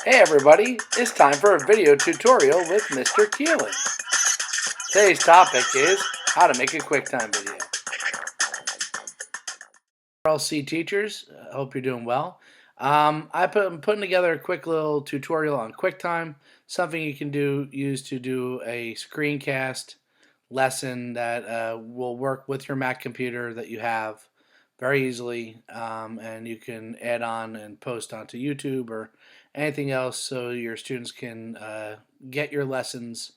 Hey everybody, it's time for a video tutorial with Mr. Keelan. Today's topic is how to make a QuickTime video. RLC teachers, I hope you're doing well. I'm putting together a quick little tutorial on QuickTime, something you can use to do a screencast lesson that will work with your Mac computer that you have very easily, and you can add on and post onto YouTube or anything else so your students can get your lessons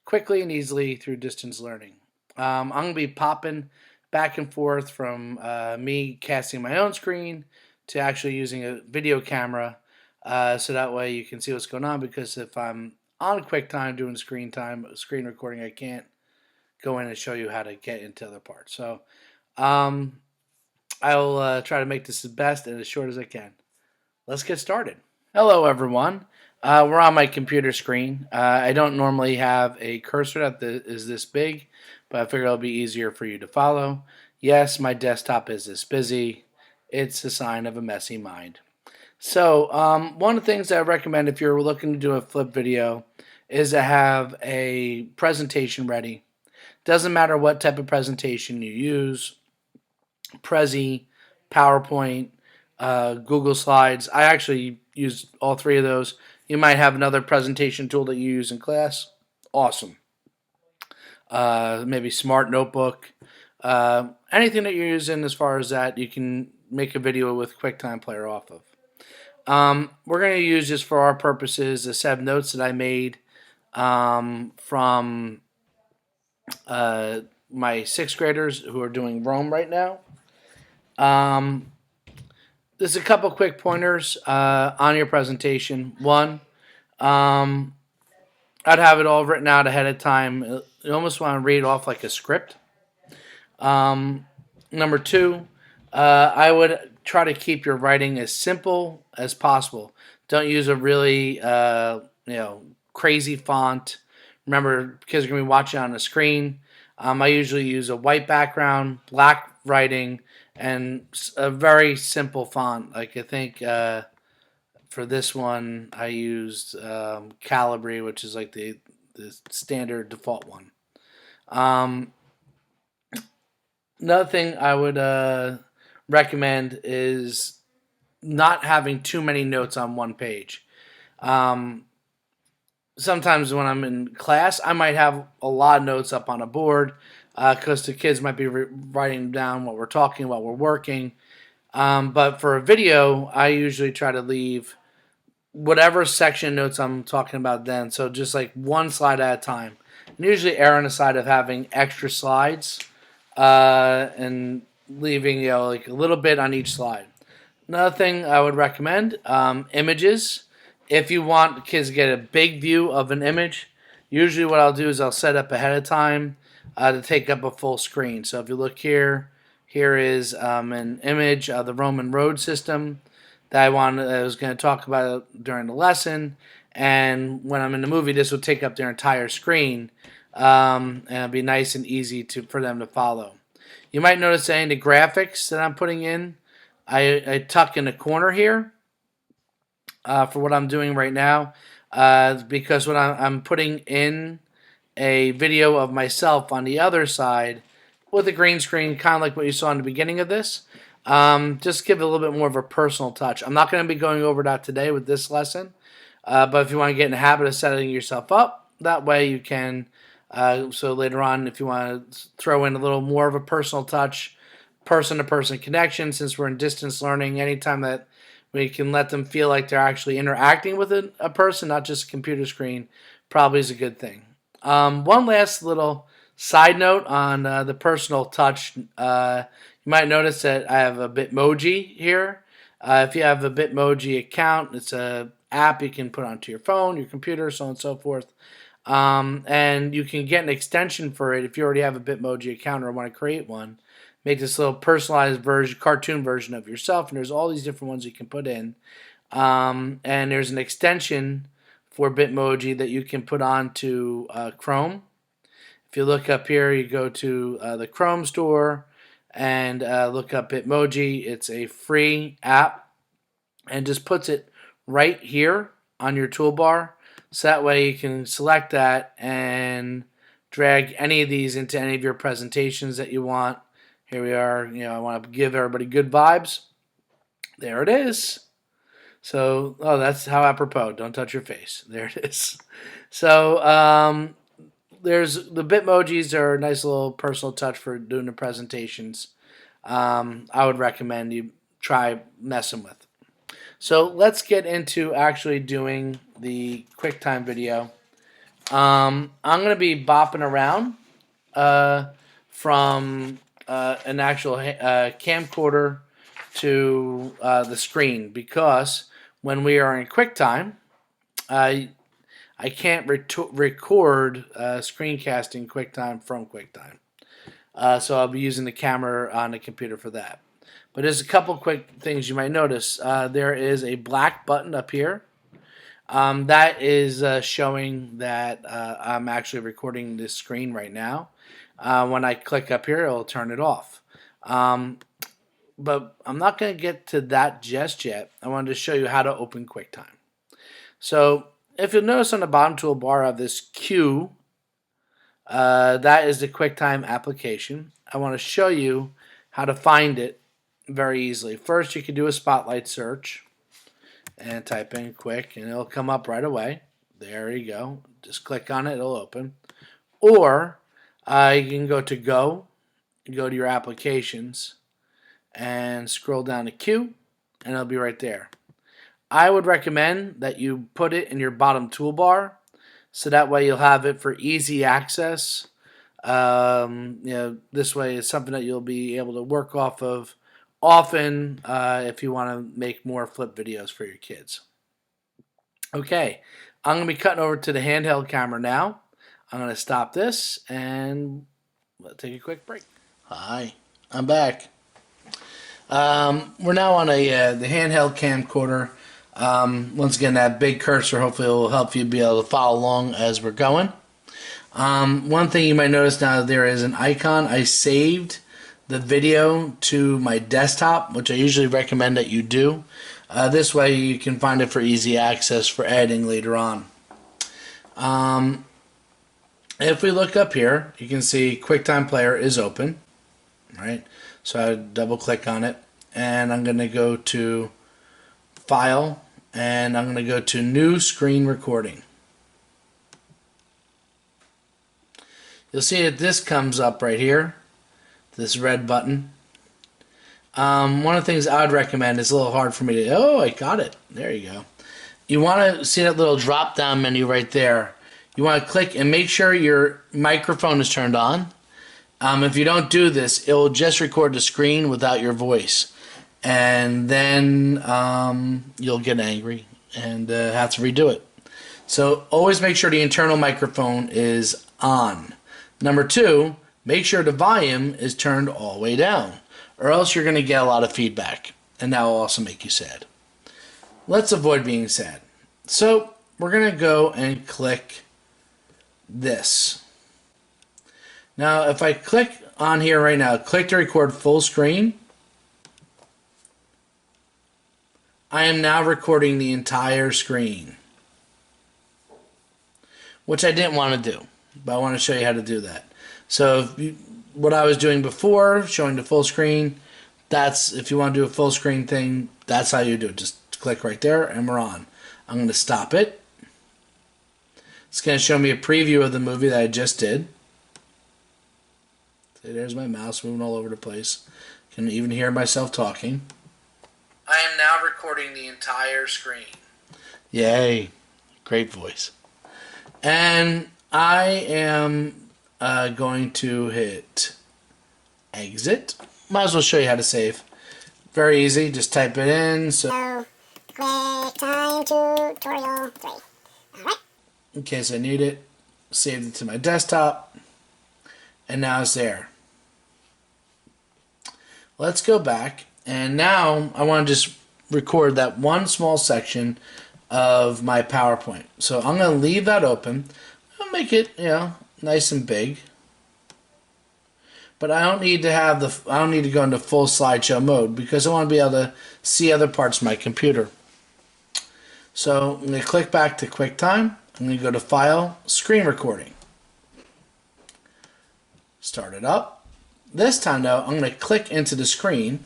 quickly and easily through distance learning. I'm going to be popping back and forth from me casting my own screen to actually using a video camera, so that way you can see what's going on, because if I'm on QuickTime doing screen recording, I can't go in and show you how to get into other parts. So I'll try to make this as best and as short as I can. Let's get started. Hello everyone. We're on my computer screen. I don't normally have a cursor that is this big, but I figured it'll be easier for you to follow. Yes, my desktop is this busy. It's a sign of a messy mind. So one of the things I recommend if you're looking to do a flip video is to have a presentation ready. Doesn't matter what type of presentation you use, Prezi, PowerPoint, Google Slides. I actually use all three of those. You might have another presentation tool that you use in class. Awesome. Maybe Smart Notebook. Anything that you're using as far as that, you can make a video with QuickTime Player off of. We're going to use this for our purposes, a set of notes that I made from my sixth graders who are doing Rome right now. There's a couple quick pointers on your presentation. One, I'd have it all written out ahead of time. You almost want to read off like a script. Number two, I would try to keep your writing as simple as possible. Don't use a really crazy font. Remember, kids are going to be watching on a screen. I usually use a white background, black writing, and a very simple font. Like I think for this one, I used Calibri, which is like the standard default one. Another thing I would recommend is not having too many notes on one page. Sometimes when I'm in class, I might have a lot of notes up on a board because the kids might be writing down what we're talking, what we're working. But for a video, I usually try to leave whatever section notes I'm talking about then. So just like one slide at a time. And usually err on the side of having extra slides and leaving like a little bit on each slide. Another thing I would recommend, images. If you want kids to get a big view of an image, usually what I'll do is I'll set up ahead of time to take up a full screen. So if you look here, here is an image of the Roman road system that I was going to talk about during the lesson. And when I'm in the movie, this will take up their entire screen, and it'll be nice and easy for them to follow. You might notice that in the graphics that I'm putting in, I tuck in a corner here. For what I'm doing right now, because when I'm putting in a video of myself on the other side with a green screen, kind of like what you saw in the beginning of this, just give it a little bit more of a personal touch. I'm not going to be going over that today with this lesson, but if you want to get in the habit of setting yourself up, that way you can, so later on if you want to throw in a little more of a personal touch, person-to-person connection, since we're in distance learning, anytime that we can let them feel like they're actually interacting with a person, not just a computer screen, probably is a good thing. One last little side note on the personal touch. You might notice that I have a Bitmoji here. If you have a Bitmoji account, it's an app you can put onto your phone, your computer, so on and so forth. And you can get an extension for it if you already have a Bitmoji account or want to create one. Make this little personalized version, cartoon version of yourself, and there's all these different ones you can put in. And there's an extension for Bitmoji that you can put onto Chrome. If you look up here, you go to the Chrome store and look up Bitmoji. It's a free app and just puts it right here on your toolbar, so that way you can select that and drag any of these into any of your presentations that you want. Here we are. I want to give everybody good vibes. There it is. So, oh, that's how apropos. Don't touch your face. There it is. So, there's the Bitmojis are a nice little personal touch for doing the presentations. I would recommend you try messing with. So let's get into actually doing the QuickTime video. I'm going to be bopping around from an actual camcorder to the screen, because when we are in QuickTime, I can't record screencasting QuickTime from QuickTime. So I'll be using the camera on the computer for that. But there's a couple quick things you might notice. There is a black button up here. That is showing that I'm actually recording this screen right now. When I click up here, it'll turn it off. But I'm not going to get to that just yet. I wanted to show you how to open QuickTime. So if you'll notice on the bottom toolbar of this Q, that is the QuickTime application. I want to show you how to find it very easily. First, you can do a spotlight search and type in quick, and it'll come up right away. There you go. Just click on it, it'll open. Or you can go to go to your applications, and scroll down to Q, and it'll be right there. I would recommend that you put it in your bottom toolbar, so that way you'll have it for easy access. This way it's something that you'll be able to work off of often if you want to make more flip videos for your kids. Okay, I'm going to be cutting over to the handheld camera now. I'm going to stop this and let's take a quick break. Hi, I'm back. We're now on the handheld camcorder. Once again, that big cursor hopefully will help you be able to follow along as we're going. One thing you might notice now, there is an icon. I saved the video to my desktop, which I usually recommend that you do. This way you can find it for easy access for editing later on. If we look up here, you can see QuickTime Player is open. Right? So I double click on it, and I'm going to go to File, and I'm going to go to New Screen Recording. You'll see that this comes up right here, this red button. One of the things I would recommend, is a little hard for me to, oh, I got it. There you go. You want to see that little drop down menu right there. You want to click and make sure your microphone is turned on. If you don't do this, it will just record the screen without your voice. And then you'll get angry and have to redo it. So always make sure the internal microphone is on. Number two, make sure the volume is turned all the way down, or else you're going to get a lot of feedback, and that will also make you sad. Let's avoid being sad. So we're going to go and click this. Now, if I click on here right now, click to record full screen, I am now recording the entire screen, which I didn't want to do, but I want to show you how to do that. So what I was doing before, showing the full screen, that's, if you want to do a full screen thing, that's how you do it. Just click right there and we're on. I'm going to stop it. It's going to show me a preview of the movie that I just did. See, there's my mouse moving all over the place. Can even hear myself talking. I am now recording the entire screen. Yay. Great voice. And I am going to hit exit. Might as well show you how to save. Very easy. Just type it in. So QuickTime Tutorial 3. Alright. In case I need it. Saved it to my desktop. And now it's there. Let's go back. And now I want to just record that one small section of my PowerPoint. So I'm going to leave that open. I'll make it, nice and big. But I don't need to go into full slideshow mode because I want to be able to see other parts of my computer. So I'm going to click back to QuickTime. I'm going to go to File, Screen Recording. Start it up. This time though, I'm going to click into the screen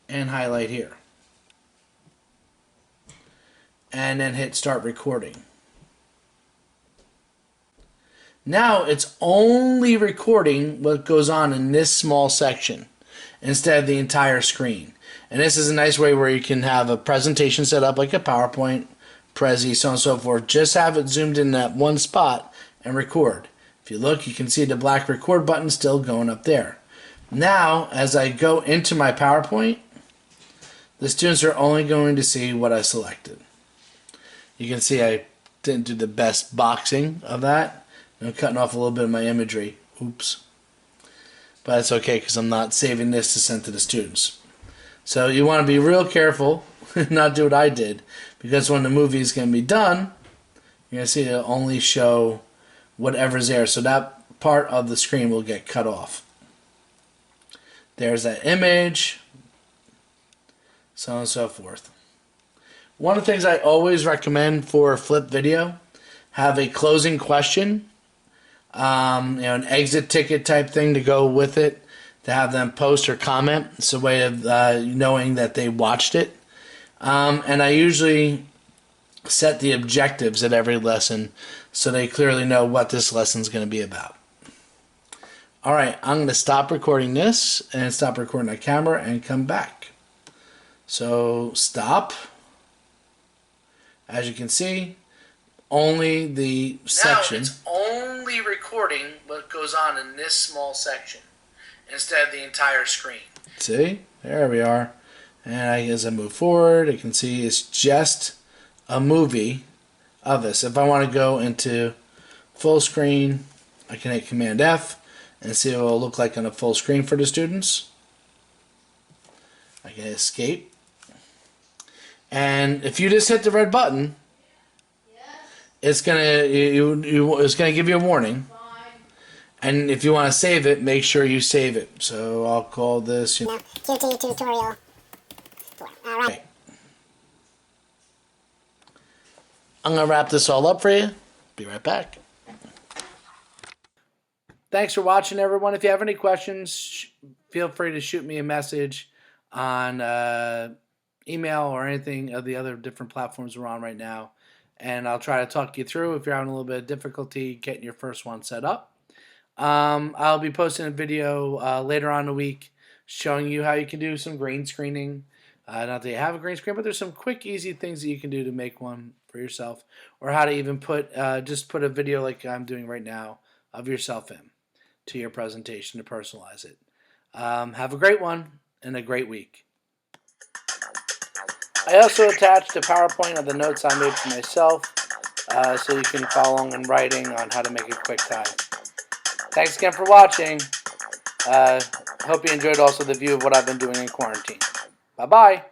and highlight here. And then hit Start Recording. Now it's only recording what goes on in this small section instead of the entire screen. And this is a nice way where you can have a presentation set up like a PowerPoint, Prezi, so on and so forth. Just have it zoomed in that one spot and record. If you look, you can see the black record button still going up there. Now, as I go into my PowerPoint, the students are only going to see what I selected. You can see I didn't do the best boxing of that. I'm cutting off a little bit of my imagery. Oops. But it's okay because I'm not saving this to send to the students. So you want to be real careful and not do what I did, because when the movie is going to be done, you're going to see it'll only show whatever's there. So that part of the screen will get cut off. There's that image, so on and so forth. One of the things I always recommend for a flip video, have a closing question, an exit ticket type thing to go with it, to have them post or comment. It's a way of knowing that they watched it. And I usually set the objectives at every lesson so they clearly know what this lesson is going to be about. Alright, I'm going to stop recording this and stop recording my camera and come back. So stop. As you can see, only the section. Now it's only recording what goes on in this small section instead of the entire screen. See? There we are. And as I move forward, you can see it's just a movie of this. If I want to go into full screen, I can hit Command F and see what it will look like on a full screen for the students. I can escape. And if you just hit the red button, it's gonna give you a warning. And if you want to save it, make sure you save it. So I'll call this QT tutorial 4. All right. I'm gonna wrap this all up for you. Be right back. Thanks for watching, everyone. If you have any questions, feel free to shoot me a message on email or anything of the other different platforms we're on right now, and I'll try to talk you through if you're having a little bit of difficulty getting your first one set up. I'll be posting a video later on in the week showing you how you can do some green screening. Not that you have a green screen, but there's some quick, easy things that you can do to make one for yourself, or how to even put just put a video like I'm doing right now of yourself in to your presentation to personalize it. Have a great one and a great week. I also attached a PowerPoint of the notes I made for myself, so you can follow along in writing on how to make a QuickTime. Thanks again for watching. Hope you enjoyed also the view of what I've been doing in quarantine. Bye-bye.